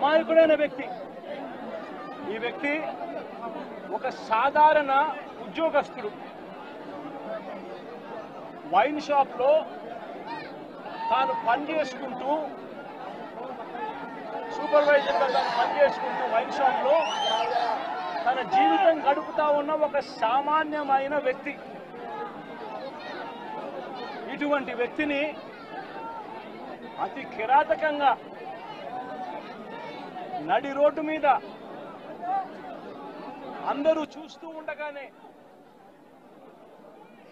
అమాయకుడైన వ్యక్తి. ఈ వ్యక్తి ఒక సాధారణ ఉద్యోగస్తుడు. వైన్ షాప్లో తాను పనిచేసుకుంటూ, సూపర్వైజర్గా తాను పనిచేసుకుంటూ వైన్ షాప్లో తన జీవితం గడుపుతా ఉన్న ఒక సామాన్యమైన వ్యక్తి. ఇటువంటి వ్యక్తిని అతి కిరాతకంగా నడి రోడ్డు మీద అందరూ చూస్తూ ఉండగానే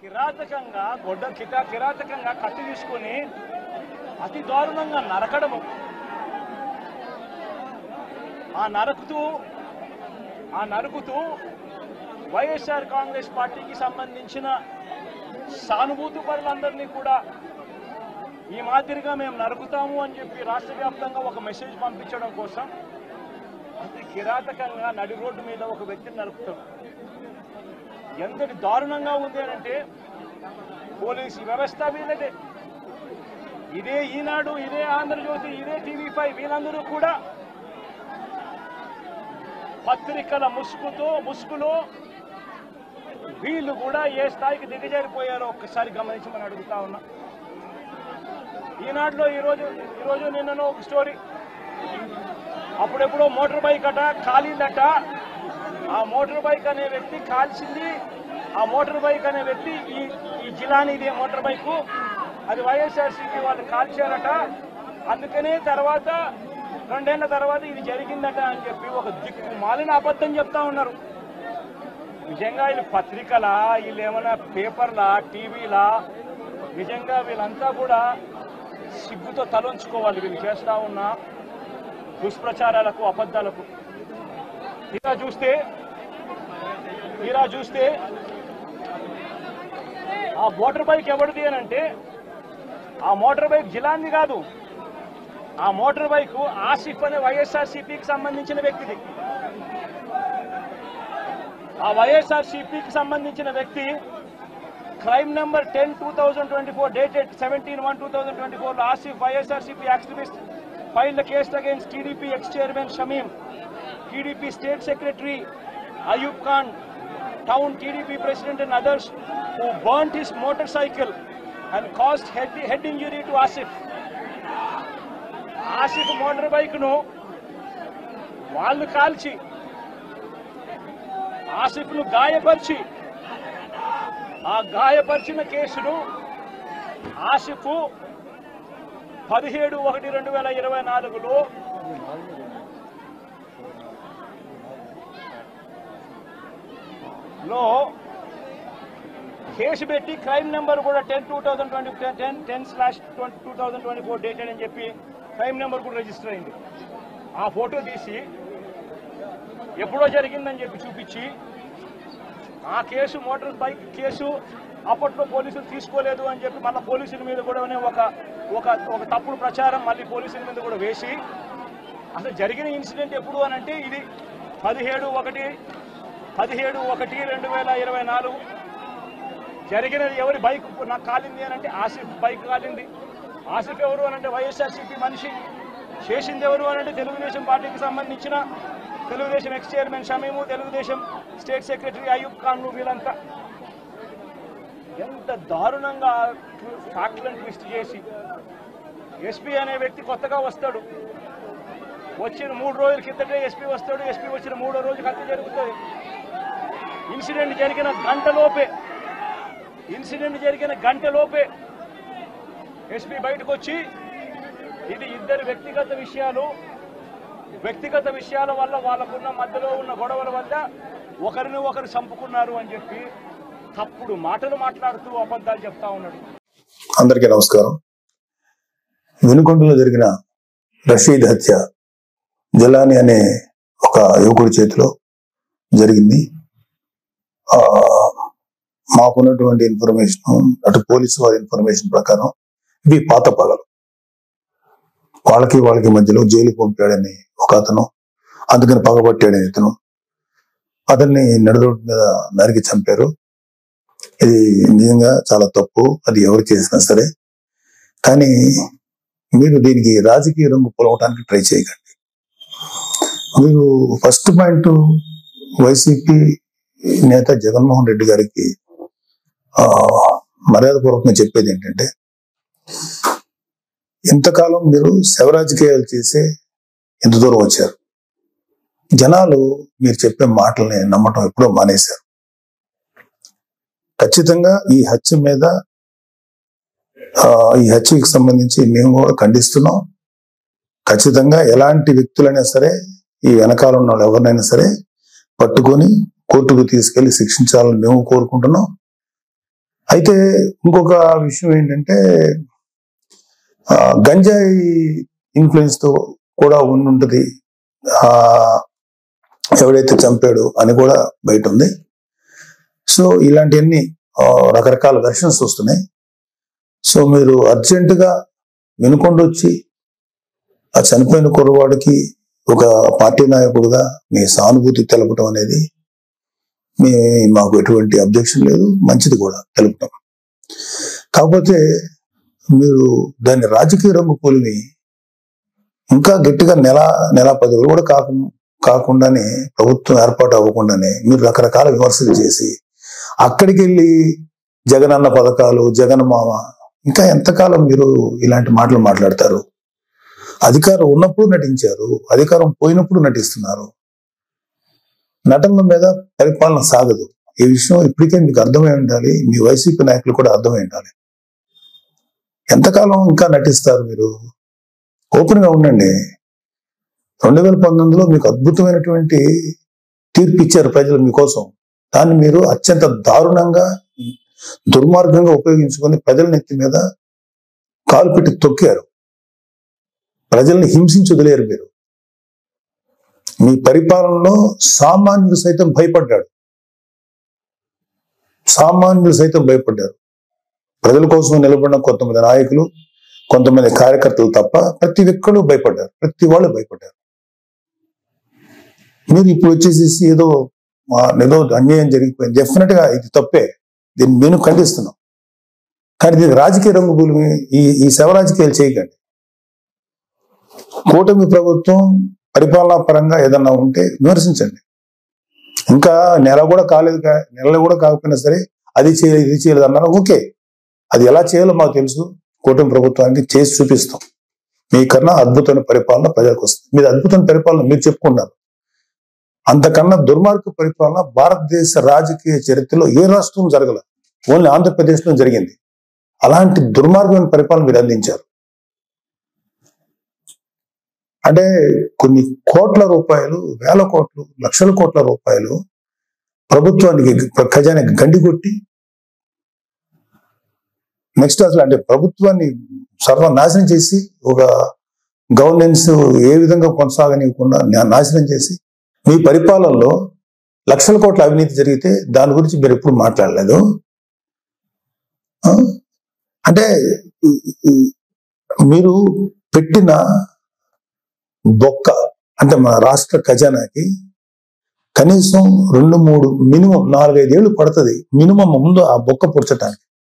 కిరాతకంగా కత్తి తీసుకొని అతి దారుణంగా నరకడము. ఆ నరుకుతూ వైఎస్ఆర్ కాంగ్రెస్ పార్టీకి సంబంధించిన సానుభూతి పరులందరినీ కూడా ఈ మాదిరిగా మేము నరుకుతాము అని చెప్పి రాష్ట్ర వ్యాప్తంగా ఒక మెసేజ్ పంపించడం కోసం అతి కిరాతకంగా నడి రోడ్డు మీద ఒక వ్యక్తిని నరుకుతారు. ఎంతటి దారుణంగా ఉంది అంటే పోలీసు వ్యవస్థ వీళ్ళదే. ఇదే ఈనాడు, ఇదే ఆంధ్రజ్యోతి, ఇదే టీవీ5 వీళ్ళందరూ కూడా పత్రికల ముసుగులో వీళ్ళు కూడా ఏ స్థాయికి దిగజారిపోయారో ఒక్కసారి గమనించమని అడుగుతా ఉన్నా. ఈనాడులో ఈరోజు నిన్ననో ఒక స్టోరీ. అప్పుడెప్పుడో మోటార్ బైక్ అట కాలిందట. ఆ మోటార్ బైక్ అనే వ్యక్తి కాల్చింది. ఆ మోటార్ బైక్ అనే వ్యక్తి ఈ జిలాని, ఇదే మోటార్ బైకు, అది వైఎస్ఆర్సీపీ వాళ్ళు కాల్చారట. అందుకనే 2 ఏళ్ల తర్వాత ఇది జరిగిందట అని చెప్పి ఒక దిక్కుమాలిన అబద్ధం చెప్తా ఉన్నారు. నిజంగా వీళ్ళు పత్రికలా, వీళ్ళు ఏమైనా పేపర్లా, టీవీలా? నిజంగా వీళ్ళంతా కూడా సిగ్గుతో తలంచుకోవాలి వీళ్ళు చేస్తా ఉన్న దుష్ప్రచారాలకు, అబద్ధాలకు. ఇలా చూస్తే ఆ మోటార్ బైక్ ఎవరిది అని అంటే, ఆ మోటార్ బైక్ జిలాంది కాదు. ఆ మోటార్ బైక్ ఆసిఫ్ అనే వైఎస్ఆర్సీపీకి సంబంధించిన వ్యక్తిది. ఆ వైఎస్ఆర్సీపీకి సంబంధించిన వ్యక్తి crime number 10/2024 dated 17/1/2024 Asif YSRCP activist filed the case against TDP ex-chairman Shamim, TDP state secretary Ayub Khan, town TDP president and others who burnt his motorcycle and caused head injury to Asif. Asif motor బైక్ను వాళ్ళు కాల్చి ఆసిఫ్ను గాయపరిచి, ఆ గాయపరిచిన కేసును Asif 17/1/2024లో case పెట్టి crime number కూడా 10/2024 dated అని చెప్పి crime number కూడా రిజిస్టర్ అయింది. ఆ ఫోటో తీసి ఎప్పుడో జరిగిందని చెప్పి చూపించి, ఆ కేసు మోటార్ బైక్ కేసు అప్పట్లో పోలీసులు తీసుకోలేదు అని చెప్పి మళ్ళీ పోలీసుల మీద కూడా ఒక తప్పుడు ప్రచారం మళ్ళీ పోలీసుల మీద కూడా వేసి, అసలు జరిగిన ఇన్సిడెంట్ ఎప్పుడు అని అంటే ఇది 17/1/2024 జరిగినది. ఎవరి బైక్ నాకు కాలింది అని అంటే ఆసిఫ్ బైక్ కాలింది. ఆసిఫ్ ఎవరు అని అంటే వైఎస్ఆర్సీపీ మనిషి. చేసింది ఎవరు అని అంటే తెలుగుదేశం పార్టీకి సంబంధించిన Telugu Desam X chairman Shamim, Telugu Desam state secretary Ayub Khan. వీళ్ళంతా ఎంత దారుణంగా ఫ్యాక్ట్లను ట్విస్ట్ చేసి, ఎస్పీ అనే వ్యక్తి కొత్తగా వస్తాడు. వచ్చిన 3 రోజుల కిందటే ఎస్పీ వస్తాడు. ఎస్పీ వచ్చిన 3వ రోజు హత్య జరుగుతుంది. ఇన్సిడెంట్ జరిగిన గంటలోపే ఎస్పీ బయటకు వచ్చి, ఇది ఇద్దరు వ్యక్తిగత విషయాల వల్ల, వాళ్ళకున్న మధ్యలో ఉన్న గొడవల వల్ల ఒకరిని ఒకరు చంపుకున్నారు అని చెప్పి తప్పుడు మాటలు మాట్లాడుతూ అబద్ధాలు చెప్తా ఉన్నాడు. అందరికీ నమస్కారం. వినుకొండలో జరిగిన రషీద్ హత్య జలాని అనే ఒక యువకుడి చేతిలో జరిగింది. మాకున్నటువంటి ఇన్ఫర్మేషన్, అటు పోలీసు వారి ఇన్ఫర్మేషన్ ప్రకారం ఇవి పాత పగలు. వాళ్ళకి మధ్యలో జైలు పంపాడని ఒక అతను, అందుకని పగబట్టాడని ఇతను, అతన్ని నడిరోడ్డు మీద నరికి చంపారు. ఇది నిజంగా చాలా తప్పు, అది ఎవరు చేసినా సరే. కానీ మీరు దీనికి రాజకీయ రంగు పొలవటానికి ట్రై చేయకండి. మీరు ఫస్ట్ పాయింట్ వైసీపీ నేత జగన్మోహన్ రెడ్డి గారికి మర్యాదపూర్వకంగా చెప్పేది ఏంటంటే, ఇంతకాలం మీరు శవరాజకీయాలు చేసే ఎంత దూరం వచ్చారు. జనాలు మీరు చెప్పే మాటల్ని నమ్మటం ఎప్పుడో మానేశారు. ఖచ్చితంగా ఈ హత్యకి సంబంధించి మేము కూడా ఖండిస్తున్నాం. ఖచ్చితంగా ఎలాంటి వ్యక్తులైనా సరే, ఈ వెనకాల ఉన్న వాళ్ళు ఎవరినైనా సరే పట్టుకొని కోర్టుకు తీసుకెళ్లి శిక్షించాలని మేము కోరుకుంటున్నాం. అయితే ఇంకొక విషయం ఏంటంటే, గంజాయి ఇన్ఫ్లుయెన్స్ తో కూడా ఉండుంటది ఎవడైతే చంపాడు అని కూడా బయట ఉంది. సో ఇలాంటివన్నీ రకరకాల వెర్షన్స్ వస్తున్నాయి. సో మీరు అర్జెంటుగా వినుకొండొచ్చి ఆ చనిపోయిన కుర్రవాడికి ఒక పార్టీ నాయకుడుగా మీ సానుభూతి తెలపడం అనేది మాకు ఎటువంటి అబ్జెక్షన్ లేదు, మంచిది కూడా తెలుపుతాం. కాకపోతే మీరు దాన్ని రాజకీయ రంగు పోలిని ఇంకా గట్టిగా నెల 10 రోజులు కూడా కాకుండానే, ప్రభుత్వం ఏర్పాటు అవ్వకుండానే మీరు రకరకాల విమర్శలు చేసి అక్కడికి వెళ్ళి జగన్ అన్న పథకాలు, జగన్ మామ, ఇంకా ఎంతకాలం మీరు ఇలాంటి మాటలు మాట్లాడతారు? అధికారం ఉన్నప్పుడు నటించారు, అధికారం పోయినప్పుడు నటిస్తున్నారు. నటనల మీద పరిపాలన సాగదు. ఈ విషయం ఇప్పటికే మీకు అర్థమై ఉండాలి, మీ వైసీపీ నాయకులు కూడా అర్థమై ఉండాలి. ఎంతకాలం ఇంకా నటిస్తారు మీరు? ఓపెన్ గా ఉండండి. 2019లో మీకు అద్భుతమైనటువంటి తీర్పు ఇచ్చారు ప్రజలు మీకోసం. దాన్ని మీరు అత్యంత దారుణంగా, దుర్మార్గంగా ఉపయోగించుకొని ప్రజల నెత్తి మీద కాలు పెట్టి తొక్కారు. ప్రజల్ని హింసించి వదిలేరు మీరు. మీ పరిపాలనలో సామాన్యులు సైతం భయపడ్డారు. ప్రజల కోసం నిలబడిన కొంతమంది నాయకులు, కొంతమంది కార్యకర్తలు తప్ప ప్రతి ఒక్కరు భయపడ్డారు. ప్రతి వాళ్ళు భయపడ్డారు. మీరు ఇప్పుడు వచ్చేసేసి ఏదో అన్యాయం జరిగిపోయింది, డెఫినెట్ గా ఇది తప్పే, దీన్ని మేము ఖండిస్తున్నాం. కానీ దీనికి రాజకీయ రంగు పూలు ఈ శవ రాజకీయాలు చేయకండి. కూటమి ప్రభుత్వం పరిపాలనా పరంగా ఏదన్నా ఉంటే విమర్శించండి. ఇంకా నెల కూడా కాకపోయినా సరే అది చేయలేదు, ఇది చేయలేదు అన్నారు. ఓకే, అది ఎలా చేయాలో మాకు తెలుసు. కూటమి ప్రభుత్వానికి చేసి చూపిస్తాం. మీకన్నా అద్భుతమైన పరిపాలన ప్రజలకు వస్తుంది. మీరు అద్భుతమైన పరిపాలన మీరు చెప్పుకున్నారు. అంతకన్నా దుర్మార్గ పరిపాలన భారతదేశ రాజకీయ చరిత్రలో ఏ రాష్ట్రం జరగల, ఓన్లీ ఆంధ్రప్రదేశ్ లో జరిగింది. అలాంటి దుర్మార్గమైన పరిపాలన మీరు అందించారు. అంటే కొన్ని కోట్ల రూపాయలు, వేల కోట్లు, లక్షల కోట్ల రూపాయలు ప్రభుత్వానికి, ఖజానాకి గండి కొట్టి, నెక్స్ట్ అసలు అంటే ప్రభుత్వాన్ని సర్వనాశనం చేసి, ఒక గవర్నెన్స్ ఏ విధంగా కొనసాగనివ్వకుండా నాశనం చేసి, మీ పరిపాలనలో లక్షల కోట్ల అవినీతి జరిగితే దాని గురించి మీరు ఎప్పుడు మాట్లాడలేదు. అంటే మీరు పెట్టిన బొక్క, అంటే మన రాష్ట్ర ఖజానాకి కనీసం 2-3 మినిమం 4-5 ఏళ్ళు పడుతుంది మినిమం ముందు ఆ బొక్క పుడ్చడానికి.